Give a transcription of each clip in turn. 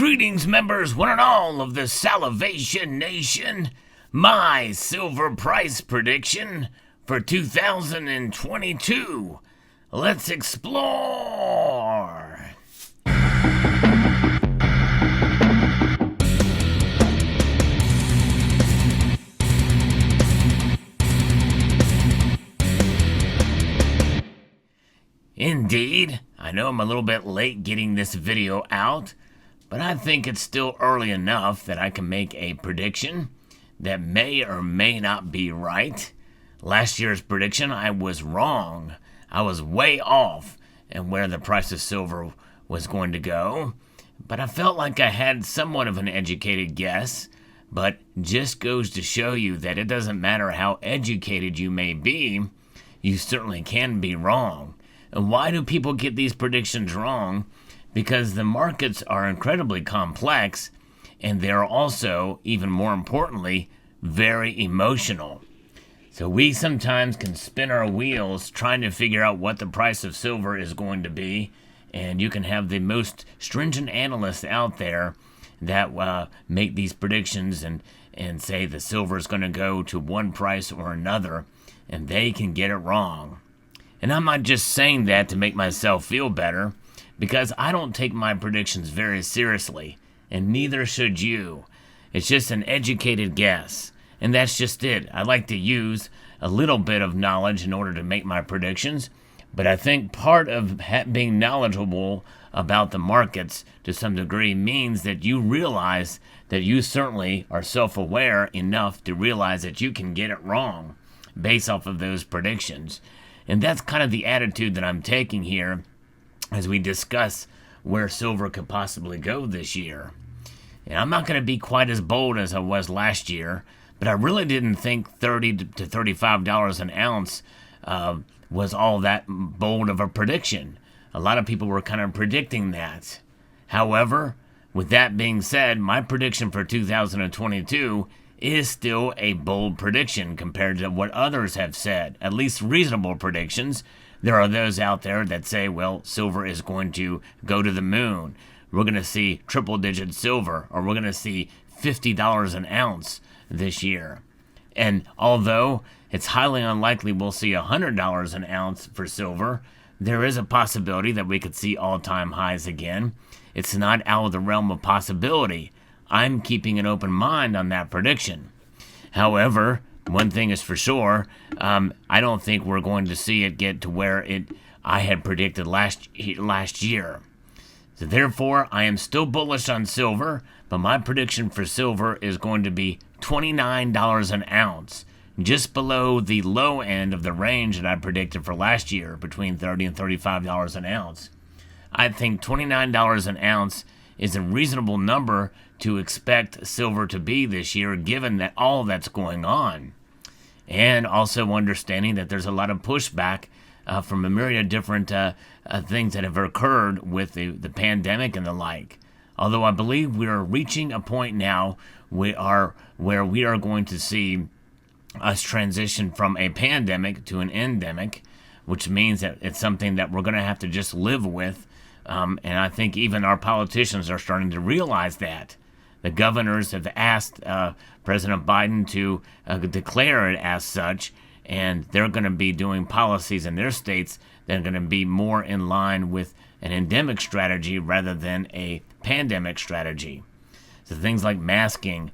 Greetings, members, one and all of the Salivation Nation. My silver price prediction for 2022. Let's explore. Indeed, I know I'm a little bit late getting this video out, but I think it's still early enough that I can make a prediction that may or may not be right. Last year's prediction, I was wrong. I was way off in where the price of silver was going to go, but I felt like I had somewhat of an educated guess. But just goes to show you that it doesn't matter how educated you may be, you certainly can be wrong. And why do people get these predictions wrong? Because the markets are incredibly complex, and they're also, even more importantly, very emotional. So we sometimes can spin our wheels trying to figure out what the price of silver is going to be, and you can have the most stringent analysts out there that make these predictions and say the silver is going to go to one price or another, and they can get it wrong. And I'm not just saying that to make myself feel better, because I don't take my predictions very seriously, and neither should you. It's just an educated guess, and that's just it. I like to use a little bit of knowledge in order to make my predictions, but I think part of being knowledgeable about the markets to some degree means that you realize that you certainly are self-aware enough to realize that you can get it wrong based off of those predictions. And that's kind of the attitude that I'm taking here as we discuss where silver could possibly go this year. And I'm not going to be quite as bold as I was last year, but I really didn't think $30 to $35 an ounce was all that bold of a prediction. A lot of people were kind of predicting that. However, with that being said, my prediction for 2022 is still a bold prediction compared to what others have said, at least reasonable predictions. There are those out there that say, well, silver is going to go to the moon. We're going to see triple-digit silver, or we're going to see $50 an ounce this year. And although it's highly unlikely we'll see $100 an ounce for silver, there is a possibility that we could see all-time highs again. It's not out of the realm of possibility. I'm keeping an open mind on that prediction. However, one thing is for sure, I don't think we're going to see it get to where I had predicted last year. So therefore, I am still bullish on silver, but my prediction for silver is going to be $29 an ounce, just below the low end of the range that I predicted for last year, between $30 and $35 an ounce. I think $29 an ounce is a reasonable number to expect silver to be this year, given that all that's going on. And also understanding that there's a lot of pushback from a myriad of different things that have occurred with the pandemic and the like. Although I believe we are reaching a point now where we are going to see us transition from a pandemic to an endemic, which means that it's something that we're going to have to just live with. And I think even our politicians are starting to realize that. The governors have asked President Biden to declare it as such, and they're going to be doing policies in their states that are going to be more in line with an endemic strategy rather than a pandemic strategy. So things like masking,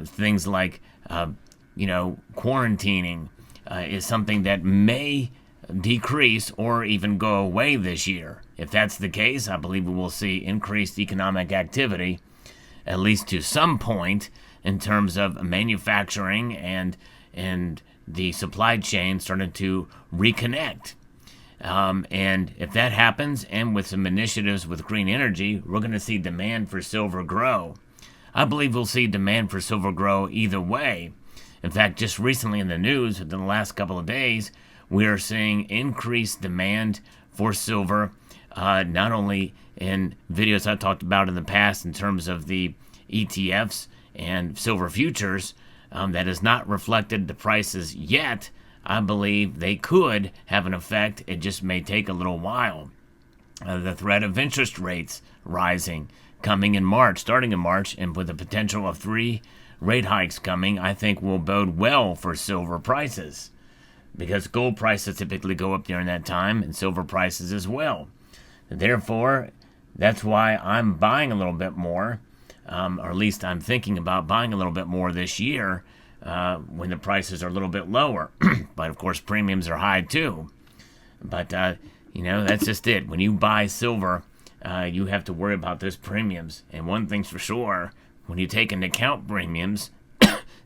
things like quarantining is something that may decrease or even go away this year. If that's the case, I believe we will see increased economic activity, at least to some point, in terms of manufacturing and the supply chain starting to reconnect. And if that happens, and with some initiatives with green energy, we're going to see demand for silver grow. I believe we'll see demand for silver grow either way. In fact, just recently in the news, within the last couple of days, we are seeing increased demand for silver, not only in videos I talked about in the past in terms of the ETFs and silver futures, that has not reflected the prices yet. I believe they could have an effect. It just may take a little while. the threat of interest rates rising coming in March, starting in March, and with the potential of 3 rate hikes coming, I think will bode well for silver prices, because gold prices typically go up during that time and silver prices as well. Therefore, that's why I'm buying a little bit more, or at least I'm thinking about buying a little bit more this year when the prices are a little bit lower. But of course, premiums are high too. But, that's just it. When you buy silver, you have to worry about those premiums. And one thing's for sure, when you take into account premiums,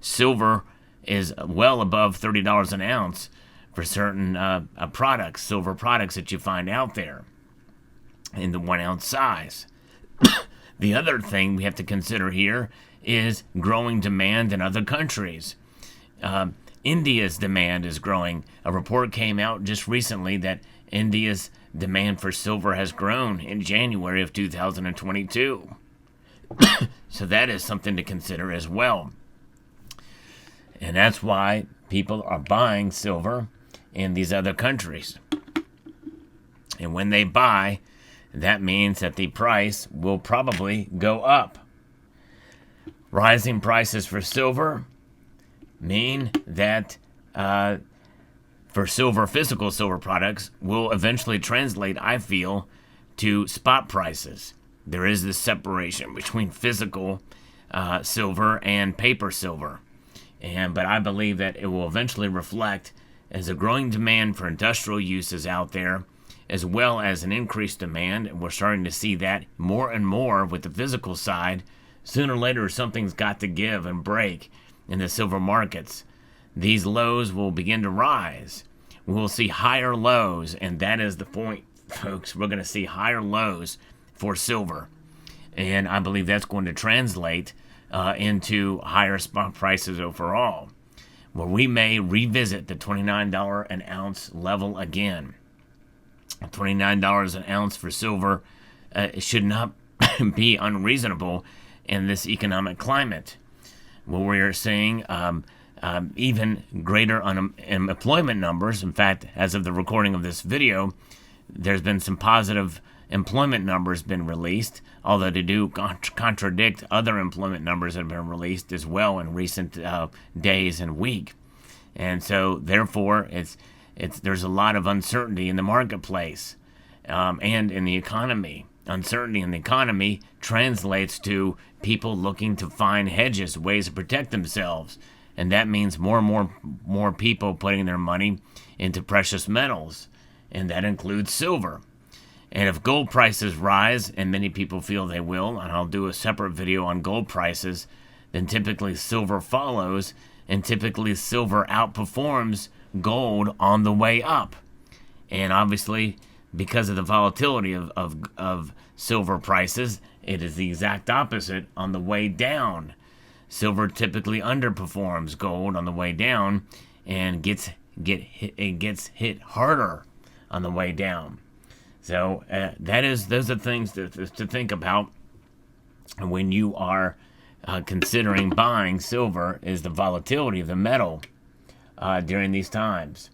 silver is well above $30 an ounce for certain products, silver products that you find out there in the 1 ounce size. The other thing we have to consider here is growing demand in other countries. India's demand is growing. A report came out just recently that India's demand for silver has grown in January of 2022. So that is something to consider as well. And that's why people are buying silver in these other countries. And when they buy, that means that the price will probably go up. Rising prices for silver mean that for silver, physical silver products will eventually translate, I feel, to spot prices. There is this separation between physical silver and paper silver. But I believe that it will eventually reflect as a growing demand for industrial uses out there, as well as an increased demand, and we're starting to see that more and more with the physical side. Sooner or later, something's got to give and break in the silver markets. These lows will begin to rise. We'll see higher lows, and that is the point, folks. We're going to see higher lows for silver, and I believe that's going to translate into higher spot prices overall, where we may revisit the $29 an ounce level again. $29 an ounce for silver should not be unreasonable in this economic climate, where we are seeing even greater unemployment numbers. In fact, as of the recording of this video, there's been some positive employment numbers been released, although they do contradict other employment numbers that have been released as well in recent days and week. And so, therefore, there's a lot of uncertainty in the marketplace and in the economy. Uncertainty in the economy translates to people looking to find hedges, ways to protect themselves. And that means more and more people putting their money into precious metals. And that includes silver. And if gold prices rise, and many people feel they will, and I'll do a separate video on gold prices, then typically silver follows, and typically silver outperforms gold on the way up. And obviously, because of the volatility of silver prices, it is the exact opposite on the way down. Silver typically underperforms gold on the way down and gets hit harder on the way down. So those are things to think about when you are considering buying silver, is the volatility of the metal during these times.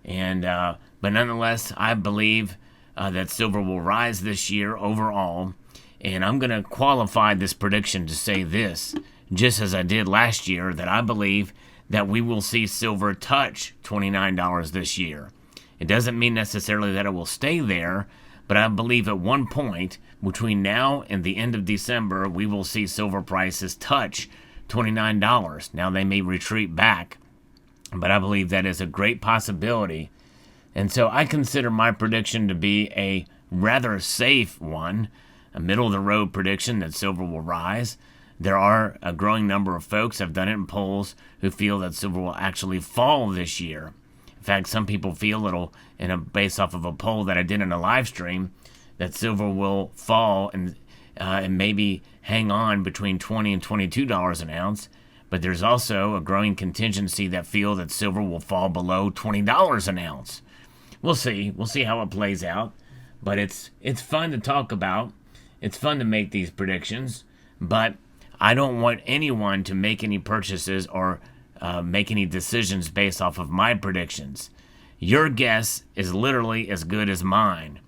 But nonetheless, I believe that silver will rise this year overall. And I'm going to qualify this prediction to say this, just as I did last year, that I believe that we will see silver touch $29 this year. It doesn't mean necessarily that it will stay there, but I believe at one point between now and the end of December, we will see silver prices touch $29. Now, they may retreat back, but I believe that is a great possibility. And so I consider my prediction to be a rather safe one, a middle-of-the-road prediction that silver will rise. There are a growing number of folks, I've done it in polls, who feel that silver will actually fall this year. In fact, some people feel it'll, based off of a poll that I did in a live stream, that silver will fall and maybe hang on between $20 and $22 an ounce. But there's also a growing contingency that feel that silver will fall below $20 an ounce. We'll see. We'll see how it plays out. But it's fun to talk about. It's fun to make these predictions. But I don't want anyone to make any purchases or make any decisions based off of my predictions. Your guess is literally as good as mine.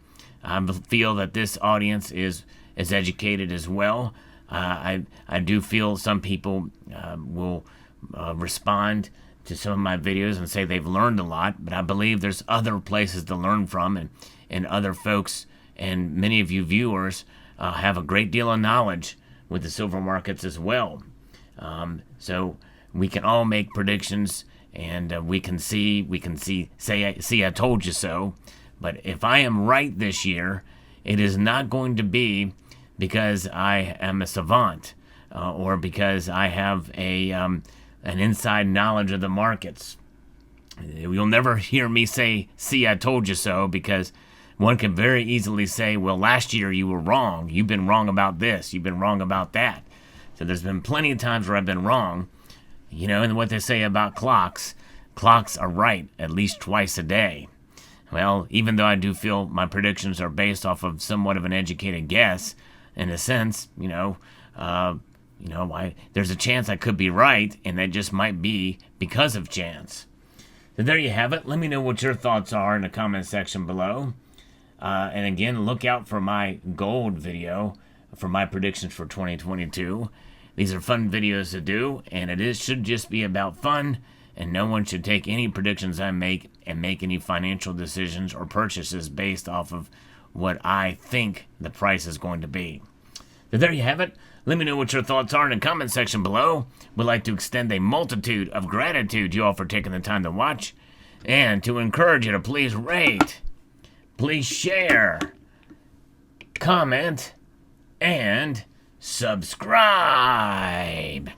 I feel that this audience is educated as well. I do feel some people will respond to some of my videos and say they've learned a lot, but I believe there's other places to learn from, and other folks and many of you viewers have a great deal of knowledge with the silver markets as well. So we can all make predictions, and we can see say I told you so. But if I am right this year, it is not going to be because I am a savant or because I have an inside knowledge of the markets. You'll never hear me say, "See, I told you so," because one can very easily say, well, last year you were wrong. You've been wrong about this. You've been wrong about that. So there's been plenty of times where I've been wrong. You know, and what they say about clocks are right at least twice a day. Well, even though I do feel my predictions are based off of somewhat of an educated guess, in a sense, there's a chance I could be right, and that just might be because of chance. So there you have it. Let me know what your thoughts are in the comment section below. And again, look out for my gold video for my predictions for 2022. These are fun videos to do, and should just be about fun, and no one should take any predictions I make and make any financial decisions or purchases based off of what I think the price is going to be. So there you have it. Let me know what your thoughts are in the comment section below. We'd like to extend a multitude of gratitude to you all for taking the time to watch, and to encourage you to please rate, please share, comment, and subscribe.